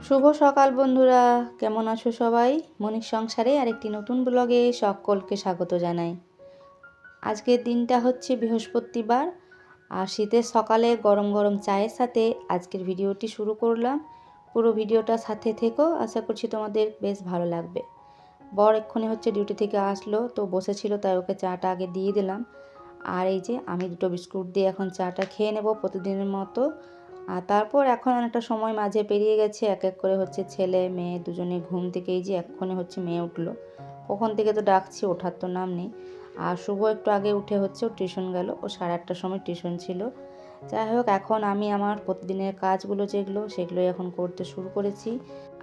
শুভ সকাল বন্ধুরা, কেমন আছো সবাই? মনির সংসারে আরেকটি নতুন ব্লগে সকলকে স্বাগত জানাই। আজকের দিনটা হচ্ছে বৃহস্পতিবার, আর শীতের সকালে গরম গরম চায়ের সাথে আজকের ভিডিওটি শুরু করলাম। পুরো ভিডিওটা সাথে থেকো, আশা করছি তোমাদের বেশ ভালো লাগবে। বর এক্ষুনি হচ্ছে ডিউটি থেকে আসলো, তো বসেছিল তাই ওকে চাটা আগে দিয়ে দিলাম। আর এই যে আমি দুটো বিস্কুট দিয়ে এখন চাটা খেয়ে নেব প্রতিদিনের মতো। আর তারপর এখন অনেকটা সময় মাঝে পেরিয়ে গেছে, এক এক করে হচ্ছে ছেলে মেয়ে দুজনে ঘুম থেকে এই যে এক্ষুনি হচ্ছে মেয়ে উঠলো। কখন থেকে তো ডাকছি, ওঠার তো নাম নেই। আর শুভ একটু আগে উঠে হচ্ছে ও টিউশন গেল, ও 8:30টার সময় টিউশন ছিল। যাই হোক, এখন আমি আমার প্রতিদিনের কাজগুলো সেগুলোই এখন করতে শুরু করেছি।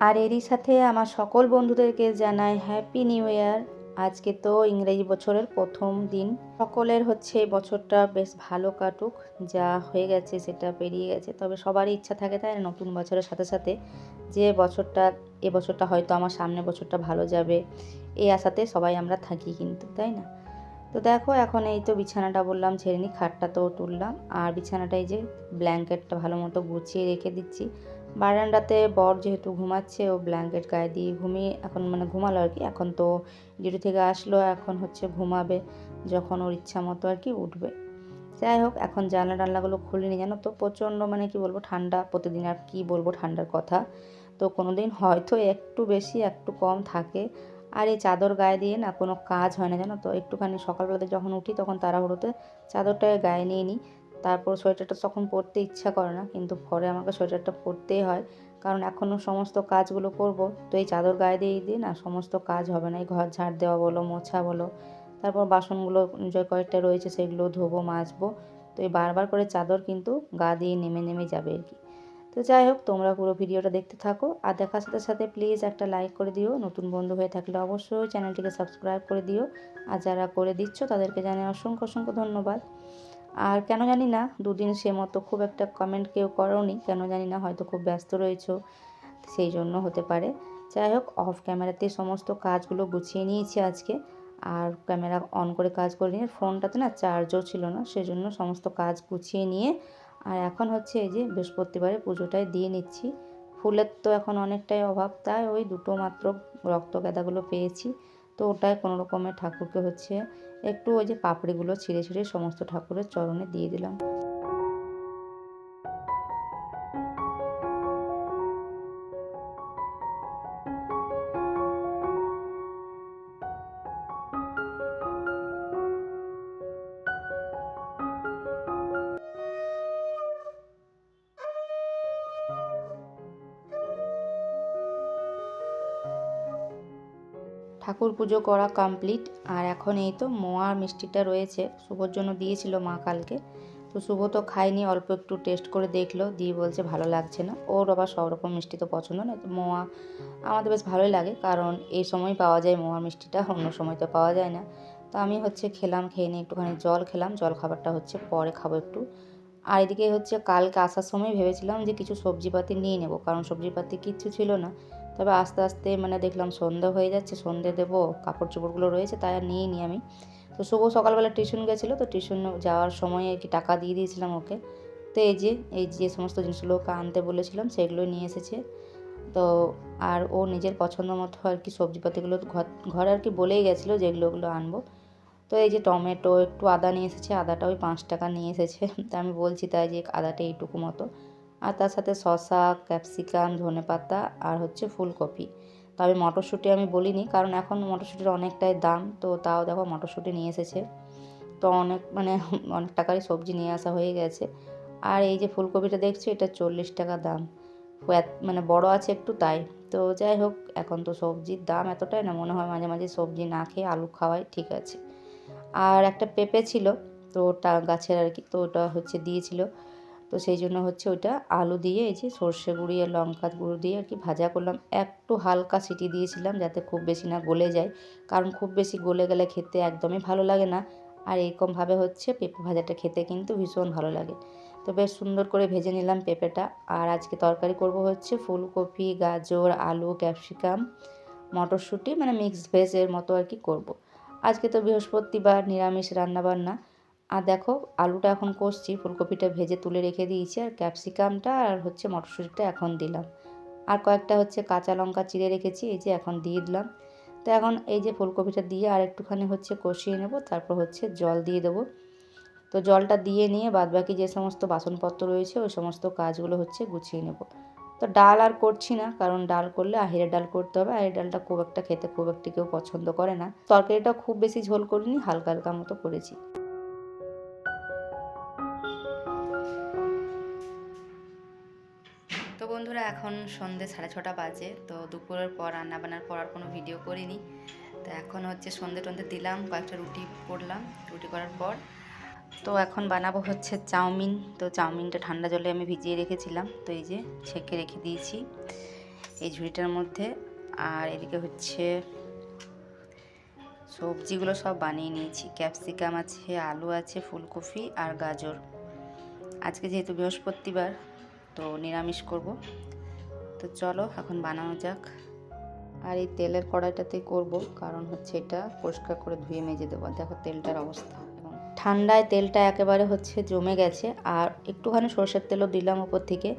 আর এরই সাথে আমার সকল বন্ধুদেরকে জানাই হ্যাপি নিউ ইয়ার। আজকে তো ইংরেজি বছরের প্রথম দিন। সকলের হচ্ছে এই বছরটা বেশ ভালো কাটুক, যা হয়ে গেছে সেটা পেরিয়ে গেছে। তবে সবারই ইচ্ছা থাকে তাই না, নতুন বছরের সাথে সাথে যে এবছরটা হয়তো আমার সামনের বছরটা ভালো যাবে, এই আশাতে সবাই আমরা থাকি কিন্তু, তাই না? তো দেখো, এখন এই তো বিছানাটা বললাম ছেড়ে নিই, খাটটা তো তুললাম। আর বিছানাটা এই যে ব্ল্যাঙ্কেটটা ভালো মতো গুছিয়ে রেখে দিচ্ছি। বারান্দাতে বর যেহেতু ঘুমাচ্ছে, ও ব্ল্যাঙ্কেট গায়ে দিয়ে এখন ঘুমালো আর কি। এখন তো ডিউটি থেকে আসলো, এখন হচ্ছে ঘুমাবে যখন ওর ইচ্ছা মতো আর কি উঠবে। যাই হোক, এখন জানলা টানলাগুলো খুলিনি, জানো তো প্রচণ্ড কি বলবো ঠান্ডা। প্রতিদিন আর কি বলবো ঠান্ডার কথা, তো কোনো দিন হয়তো একটু বেশি একটু কম থাকে। আর এই চাদর গায়ে দিয়ে না কোনো কাজ হয় না, জানো তো। একটুখানি সকালবেলাতে যখন উঠি তখন তাড়াহুড়োতে চাদরটা গায়ে নিয়ে নিই। তারপর সোয়েটারটা তখন পরতে ইচ্ছা করে না, কিন্তু পরে আমাকে সোয়েটারটা পরতেই হয়, কারণ এখনও সমস্ত কাজগুলো করব। তো এই চাদর গায়ে দিয়ে না সমস্ত কাজ হবে না। এই ঘর ঝাড় দেওয়া বলো, মোছা বলো, তারপর বাসনগুলো যে কয়েকটা রয়েছে সেগুলো ধোবো, মাজবো। তো এই বারবার করে চাদর কিন্তু গা দিয়ে নেমে নেমে যাবে আর কি। তো যাই হোক, তোমরা পুরো ভিডিওটা দেখতে থাকো, আর দেখার সাথে সাথে প্লিজ একটা লাইক করে দিও। নতুন বন্ধু হয়ে থাকলে অবশ্যই চ্যানেলটিকে সাবস্ক্রাইব করে দিও। আর যারা করে দিচ্ছ তাদেরকে জানাই অসংখ্য অসংখ্য ধন্যবাদ। আর কেন জানি না দুদিন সে মতো খুব একটা কমেন্ট কেউ করোনি, কেন জানি না, হয়তো খুব ব্যস্ত রয়েছো, সেই জন্য হতে পারে। যাই হোক, অফ ক্যামেরাতে সমস্ত কাজগুলো গুছিয়ে নিয়েছি আজকে। আর ক্যামেরা অন করে কাজ করে নিয়ে ফোনটাতে না চার্জও ছিল না, সেজন্য সমস্ত কাজ গুছিয়ে নিয়ে আর এখন হচ্ছে এই যে বৃহস্পতিবারে পুজোটাই দিয়ে নিচ্ছি। ফুলের তো এখন অনেকটাই অভাব, তাই ওই দুটো মাত্র রক্ত গাঁদাগুলো পেয়েছি, তো ওটাই কোনো রকমের ঠাকুরকে হচ্ছে একটু ওই যে পাপড়িগুলো ছিঁড়ে ছিঁড়ে সমস্ত ঠাকুরের চরণে দিয়ে দিলাম। ঠাকুর পুজো করা কমপ্লিট। আর এখন এই তো মোয়ার মিষ্টিটা রয়েছে, শুভর জন্য দিয়েছিল মা কালকে। তো শুভ তো খায়নি, অল্প একটু টেস্ট করে দেখলো, দিয়ে বলছে ভালো লাগছে না। ওর আবার সব রকম মিষ্টি তো পছন্দ না, তো মোয়া আমাদের বেশ ভালোই লাগে, কারণ এই সময় পাওয়া যায় মোয়ার মিষ্টিটা, অন্য সময় তো পাওয়া যায় না। তো আমি হচ্ছে খেলাম, খেয়ে নিয়ে একটুখানি জল খেলাম, জল খাবারটা হচ্ছে পরে খাবো একটু। আর এদিকে হচ্ছে কালকে আসার সময় ভেবেছিলাম যে কিছু সবজিপাতি নিয়ে নেব, কারণ সবজিপাতি কিচ্ছু ছিল না। তবে আস্তে আস্তে দেখলাম সন্ধ্যা হয়ে যাচ্ছে, সন্ধ্যে দেবো, কাপড় চোপড়গুলো রয়েছে, তাই আর নিয়ে নিই আমি। তো শুভ সকালবেলা টিউশন গেছিলো, তো টিউশন যাওয়ার সময় আর কি টাকা দিয়ে দিয়েছিলাম ওকে। তো এই যে সমস্ত জিনিসগুলো ওকে আনতে বলেছিলাম সেগুলোই নিয়ে এসেছে। তো আর ও নিজের পছন্দ মতো আর কি সবজিপাতিগুলো ঘরে আর কি বলেই গেছিলো যেগুলো ওগুলো আনবো। তো এই যে টমেটো, একটু আদা নিয়ে এসেছে, আদাটা ওই 5 টাকা নিয়ে এসেছে। তা আমি বলছি তাই যে আদাটা এইটুকু মতো। আর তার সাথে শসা, ক্যাপসিকাম, ধনেপাতা আর হচ্ছে ফুলকপি। তবে মটরশুঁটি আমি বলিনি, কারণ এখন মটরশুঁটির অনেকটাই দাম, তো তাও দেখো মটরশুঁটি নিয়ে এসেছে। তো অনেক অনেক টাকারই সবজি নিয়ে আসা হয়ে গেছে। আর এই যে ফুলকপিটা দেখছো, এটা 40 টাকা দাম। বড় আছে একটু তাই। তো যাই হোক, এখন তো সবজির দাম এতটাই না, মনে হয় মাঝে মাঝে সবজি না খেয়ে আলু খাওয়াই ঠিক আছে। আর একটা পেঁপে ছিল, তো ওটা গাছের আর কি, তো ওটা হচ্ছে দিয়েছিল। তো সেই জন্য হচ্ছে ওইটা আলু দিয়ে এই যে সর্ষে গুঁড়ি আর লঙ্কা গুঁড়ো দিয়ে আর কি ভাজা করলাম। একটু হালকা সিটি দিয়েছিলাম যাতে খুব বেশি না গলে যায়, কারণ খুব বেশি গলে গেলে খেতে একদমই ভালো লাগে না। আর এরকমভাবে হচ্ছে পেঁপে ভাজাটা খেতে কিন্তু ভীষণ ভালো লাগে। তো বেশ সুন্দর করে ভেজে নিলাম পেঁপেটা। আর আজকে তরকারি করব হচ্ছে ফুলকপি, গাজর, আলু, ক্যাপসিকাম, মটরশুঁটি, মিক্সড ভেজের মতো আর কি করব। আজকে তো বৃহস্পতিবার, নিরামিষ রান্নাবান্না। আর দেখো, আলুটা এখন কষছি, ফুলকপিটা ভেজে তুলে রেখে দিয়েছি, আর ক্যাপসিকামটা আর হচ্ছে মটরশুঁটিটা এখন দিলাম। আর কয়েকটা হচ্ছে কাঁচা লঙ্কা চিড়ে রেখেছি, এই যে এখন দিয়ে দিলাম। তো এখন এই যে ফুলকপিটা দিয়ে আর একটুখানি হচ্ছে কষিয়ে নেব, তারপর হচ্ছে জল দিয়ে দেবো। তো জলটা দিয়ে নিয়ে বাদবাকি যে সমস্ত বাসনপত্র রয়েছে ওই সমস্ত কাজগুলো হচ্ছে গুছিয়ে নেব। তো ডাল আর করছি না, কারণ ডাল করলে আহেরের ডাল করতে হবে, আহেরের ডালটা খুব একটা খেতে খুব একটা কেউ পছন্দ করে না। তরকারিটা খুব বেশি ঝোল করিনি, হালকা হালকা মতো করেছি। তো বন্ধুরা এখন সন্ধ্যে 6:30 বাজে। তো দুপুরের পর রান্নাবান্নার পর আর কোনো ভিডিও করিনি। তো এখন হচ্ছে সন্ধ্যে টন্ধে দিলাম, কয়েকটা রুটি করলাম। রুটি করার পর তো এখন বানাবো হচ্ছে চাউমিন। তো চাউমিনটা ঠান্ডা জলে আমি ভিজিয়ে রেখেছিলাম, তো এই যে ছেঁকে রেখে দিয়েছি এই ঝুড়িটার মধ্যে। আর এদিকে হচ্ছে সবজিগুলো সব বানিয়ে নিয়েছি, ক্যাপসিকাম আছে, আলু আছে, ফুলকপি আর গাজর। আজকে যেহেতু বৃহস্পতিবার তো নিরামিষ করব। তো চলো এখন বানানো যাক। আর এই তেলের কড়াইটাতেই করব, কারণ হচ্ছে এটা পরিষ্কার করে ধুয়ে মেজে দেবো। দেখো তেলটার অবস্থা, এবং ঠান্ডায় তেলটা একেবারে হচ্ছে জমে গেছে। আর একটুখানি সরষের তেলও দিলাম উপর থেকে।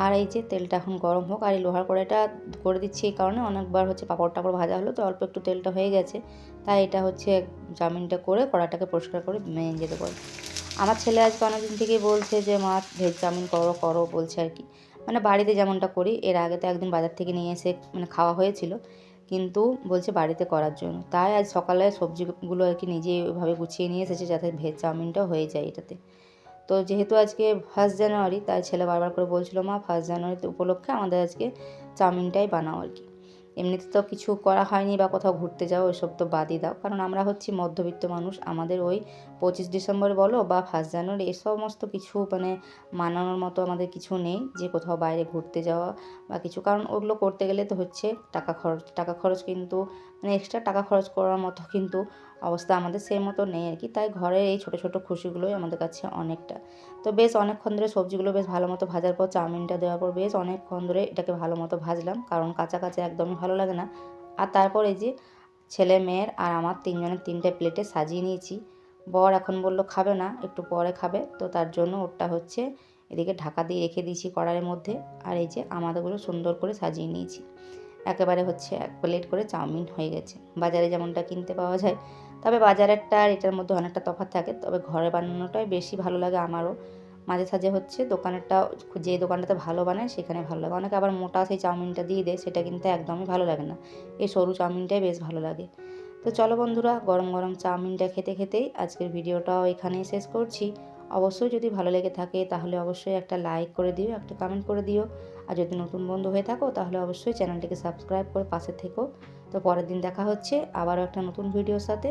আর এই যে তেলটা এখন গরম হোক। আর এই লোহার কড়াইটা করে দিচ্ছি এই কারণে, অনেকবার হচ্ছে পাঁপড় টাপড় ভাজা হলো তো অল্প একটু তেলটা হয়ে গেছে, তাই এটা হচ্ছে চাউমিনটা করে কড়াইটাকে পরিষ্কার করে মেজে দেবো। আমার ছেলে আজকে অনেকদিন থেকেই বলছে যে মা ভেজ চাউমিন করো করো বলছে আর কি। মানে বাড়িতে যেমনটা করি, এর আগে তো একদিন বাজার থেকে নিয়ে এসে মানে খাওয়া হয়েছিল, কিন্তু বলছে বাড়িতে করার জন্য। তাই আজ সকালে সবজিগুলো আর কি নিজে ওইভাবে গুছিয়ে নিয়ে এসেছে যাতে ভেজ চাউমিনটাও হয়ে যায় এটাতে। তো যেহেতু আজকে 1 জানুয়ারি, তাই ছেলে বারবার করে বলছিল মা 1 জানুয়ারি উপলক্ষে আমাদের আজকে চাউমিনটাই বানাও আর কি। এমনিতে তো কিছু করা হয়নি বা কোথাও ঘুরতে যাও ওইসব তো বাদই দাও, কারণ আমরা হচ্ছি মধ্যবিত্ত মানুষ। আমাদের ওই 25 ডিসেম্বর বলো বা 1 জানুয়ারি এই সমস্ত কিছু মানে মানানোর মতো আমাদের কিছু নেই যে কোথাও বাইরে ঘুরতে যাওয়া বা কিছু, কারণ ওগুলো করতে গেলে তো হচ্ছে টাকা খরচ কিন্তু মানে এক্সট্রা টাকা খরচ করার মতো কিন্তু অবস্থা আমাদের সেই মতো নেই আর কি। তাই ঘরের এই ছোটো ছোটো খুশিগুলোই আমাদের কাছে অনেকটা। তো বেশ অনেকক্ষণ ধরে সবজিগুলো বেশ ভালো মতো ভাজার পর চাউমিনটা দেওয়ার পর বেশ অনেকক্ষণ ধরে এটাকে ভালো মতো ভাজলাম, কারণ কাঁচা কাঁচা একদমই ভালো লাগে না। আর তারপর এই যে ছেলে মেয়ের আর আমার তিনজনের 3টে প্লেটে সাজিয়ে নিয়েছি। বর এখন বলল খাবে না, একটু পরে খাবে, তো তার জন্য ওটা হচ্ছে এদিকে ঢাকা দিয়ে রেখে দিয়েছি কড়াইয়ের মধ্যে। আর এই যে আমাদেরগুলো সুন্দর করে সাজিয়ে নিয়েছি। একেবারে হচ্ছে 1 প্লেট করে চাউমিন হয়ে গেছে, বাজারে যেমনটা কিনতে পাওয়া যায়। তবে বাজারেরটা আর এটার মধ্যে অনেকটা তফাৎ থাকে, তবে ঘরে বানানোটাই বেশি ভালো লাগে আমারও। মাঝে সাঝে হচ্ছে দোকানেরটা, যে দোকানটাতে ভালো বানায় সেখানে ভালো লাগে। অনেকে আবার মোটা সেই চাউমিনটা দিয়ে দেয়, সেটা কিন্তু একদমই ভালো লাগে না। এই সরু চাউমিনটাই বেশ ভালো লাগে। তো চলো বন্ধুরা, গরম গরম চাউমিনটা খেতে খেতেই আজকের ভিডিওটাও এখানেই শেষ করছি। অবশ্যই যদি ভালো লেগে থাকে তাহলে অবশ্যই একটা লাইক করে দিও, একটা কমেন্ট করে দিও। আর যদি নতুন বন্ধু হয়ে থাকো তাহলে অবশ্যই চ্যানেলটিকে সাবস্ক্রাইব করে পাশে থেকো। তো পরের দিন দেখা হচ্ছে আবারও একটা নতুন ভিডিওর সাথে।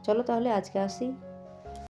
চলো তাহলে আজকে আসি।